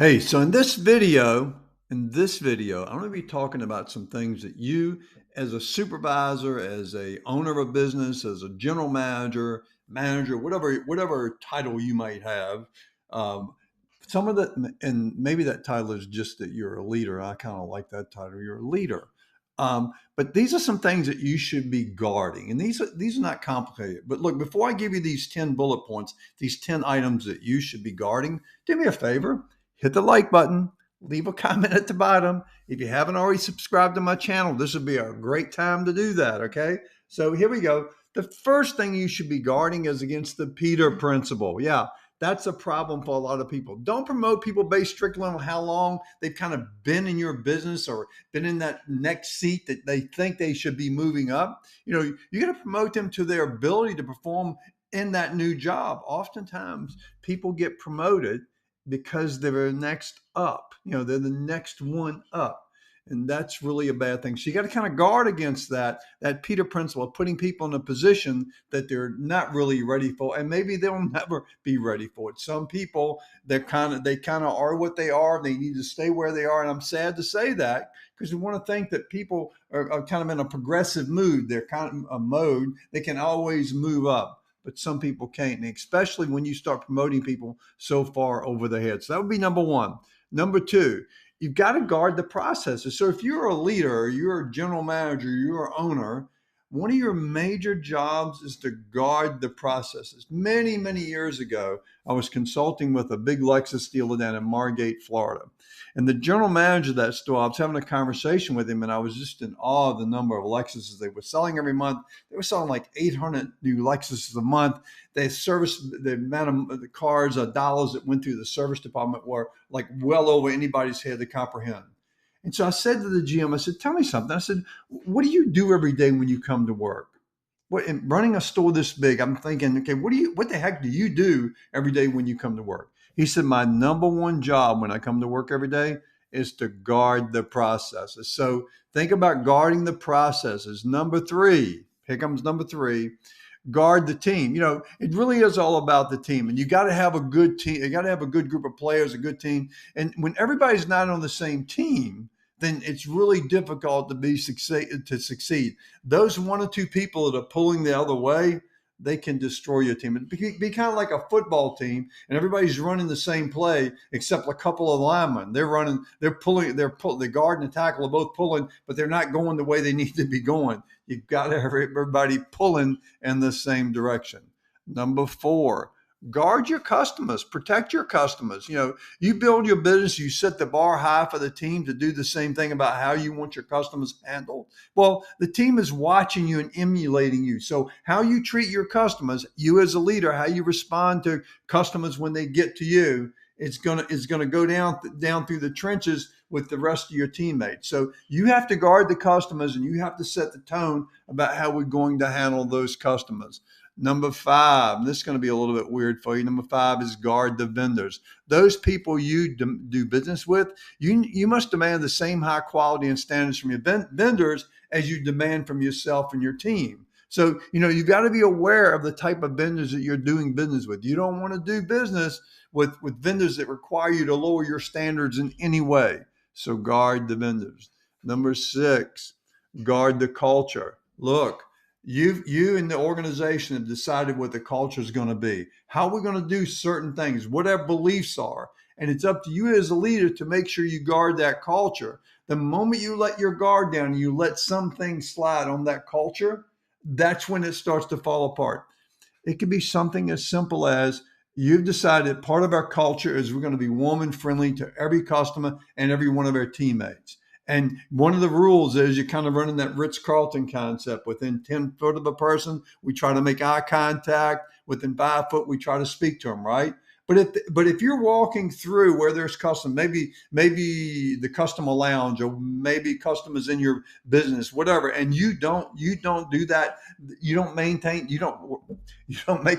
Hey, so in this video, I'm going to be talking about some things that you, as a supervisor, as a owner of a business, as a general manager, whatever title you might have, um, some of the, and maybe that title is just that you're a leader. I kind of like that title. You're a leader. But these are some things that you should be guarding, and these are not complicated. But look, before I give you these 10 bullet points, these 10 items that you should be guarding, do me a favor, hit the like button, leave a comment at the bottom. If you haven't already subscribed to my channel, this would be a great time to do that, okay? So here we go. The first thing you should be guarding is against the Peter principle. Yeah, that's a problem for a lot of people. Don't promote people based strictly on how long they've kind of been in your business or been in that next seat that they think they should be moving up. You got to promote them to their ability to perform in that new job. Oftentimes, people get promoted because they're next up. They're the next one up. And that's really a bad thing. So you got to kind of guard against that Peter principle of putting people in a position that they're not really ready for, and maybe they'll never be ready for it. Some people they kind of are what they are. They need to stay where they are, and I'm sad to say that because we want to think that people are kind of in a progressive mood. They're kind of a mode. They can always move up, but some people can't, and especially when you start promoting people so far over the head. So that would be number one. Number two, you've got to guard the processes. So if you're a leader, you're a general manager, you're an owner, one of your major jobs is to guard the processes. Many, many years ago, I was consulting with a big Lexus dealer down in Margate, Florida. And the general manager of that store, I was having a conversation with him, and I was just in awe of the number of Lexuses they were selling every month. They were selling like 800 new Lexuses a month. They serviced the amount of the cars, dollars that went through the service department were like well over anybody's head to comprehend. And so I said to the GM, I said, tell me something. I said, what do you do every day when you come to work? What, in running a store this big, I'm thinking, okay, what the heck do you do every day when you come to work? He said, my number one job when I come to work every day is to guard the processes. So think about guarding the processes. Number three, here comes number three, guard the team. It really is all about the team, and you got to have a good team. You got to have a good group of players, a good team. And when everybody's not on the same team, then it's really difficult to succeed. Those one or two people that are pulling the other way, they can destroy your team. It'd be kind of like a football team, and everybody's running the same play except a couple of linemen. The guard and the tackle are both pulling, but they're not going the way they need to be going. You've got to have everybody pulling in the same direction. Number four, guard your customers, protect your customers. You build your business, you set the bar high for the team to do the same thing about how you want your customers handled. Well, the team is watching you and emulating you. So how you treat your customers, you as a leader, how you respond to customers when they get to you, it's gonna go down through the trenches with the rest of your teammates. So you have to guard the customers, and you have to set the tone about how we're going to handle those customers. Number five, this is going to be a little bit weird for you. Number five is guard the vendors. Those people you do business with, you must demand the same high quality and standards from your vendors as you demand from yourself and your team. So, you've got to be aware of the type of vendors that you're doing business with. You don't want to do business with vendors that require you to lower your standards in any way. So guard the vendors. Number six, guard the culture. Look, you and the organization have decided what the culture is going to be, how we're going to do certain things, what our beliefs are. And it's up to you as a leader to make sure you guard that culture. The moment you let your guard down and you let some things slide on that culture, that's when it starts to fall apart. It could be something as simple as you've decided part of our culture is we're going to be warm and friendly to every customer and every one of our teammates. And one of the rules is you're kind of running that Ritz-Carlton concept. Within 10 foot of a person, we try to make eye contact. Within 5 foot, we try to speak to them, right? But if you're walking through where there's custom, maybe the customer lounge, or maybe customers in your business, whatever, and you don't do that, you don't make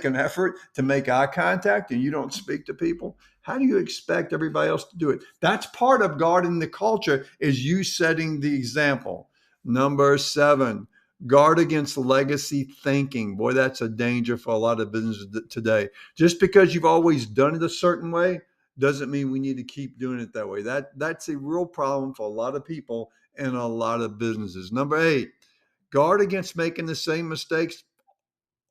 an effort to make eye contact, and you don't speak to people, how do you expect everybody else to do it? That's part of guarding the culture, is you setting the example. Number seven, guard against legacy thinking. Boy, that's a danger for a lot of businesses today. Just because you've always done it a certain way doesn't mean we need to keep doing it that way. That's a real problem for a lot of people and a lot of businesses. Number 8, guard against making the same mistakes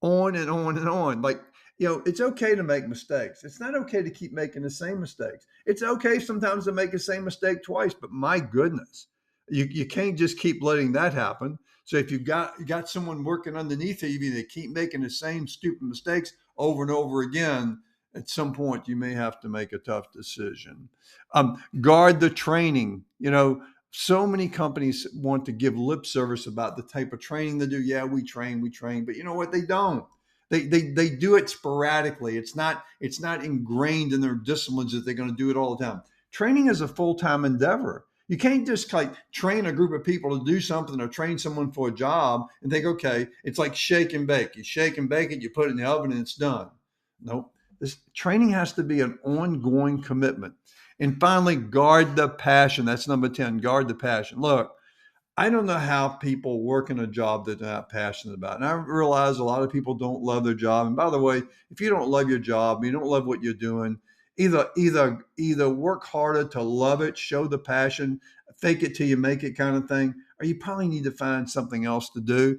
on and on and on. Like, it's okay to make mistakes. It's not okay to keep making the same mistakes. It's okay sometimes to make the same mistake twice, but my goodness, you can't just keep letting that happen. So if you got someone working underneath you, they keep making the same stupid mistakes over and over again, at some point you may have to make a tough decision. Guard the training. So many companies want to give lip service about the type of training they do. Yeah, we train, but you know what? They don't. They do it sporadically. It's not ingrained in their disciplines that they're going to do it all the time. Training is a full-time endeavor. You can't just like train a group of people to do something or train someone for a job and think, okay, it's like shake and bake. You shake and bake it, you put it in the oven, and it's done. Nope. This training has to be an ongoing commitment. And finally, guard the passion. That's number 10. Guard the passion. Look, I don't know how people work in a job that they're not passionate about. And I realize a lot of people don't love their job. And by the way, if you don't love your job, you don't love what you're doing, either work harder to love it, show the passion, fake it till you make it kind of thing, or you probably need to find something else to do.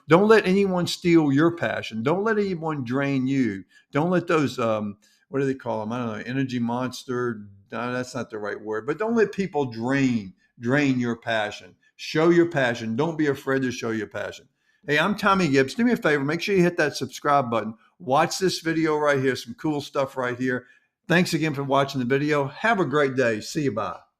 Don't let anyone steal your passion. Don't let anyone drain you. Don't let those what do they call them? I don't know, energy monster. No, that's not the right word. But don't let people drain your passion. Show your passion. Don't be afraid to show your passion. Hey, I'm Tommy Gibbs. Do me a favor. Make sure you hit that subscribe button. Watch this video right here. Some cool stuff right here. Thanks again for watching the video. Have a great day. See you. Bye.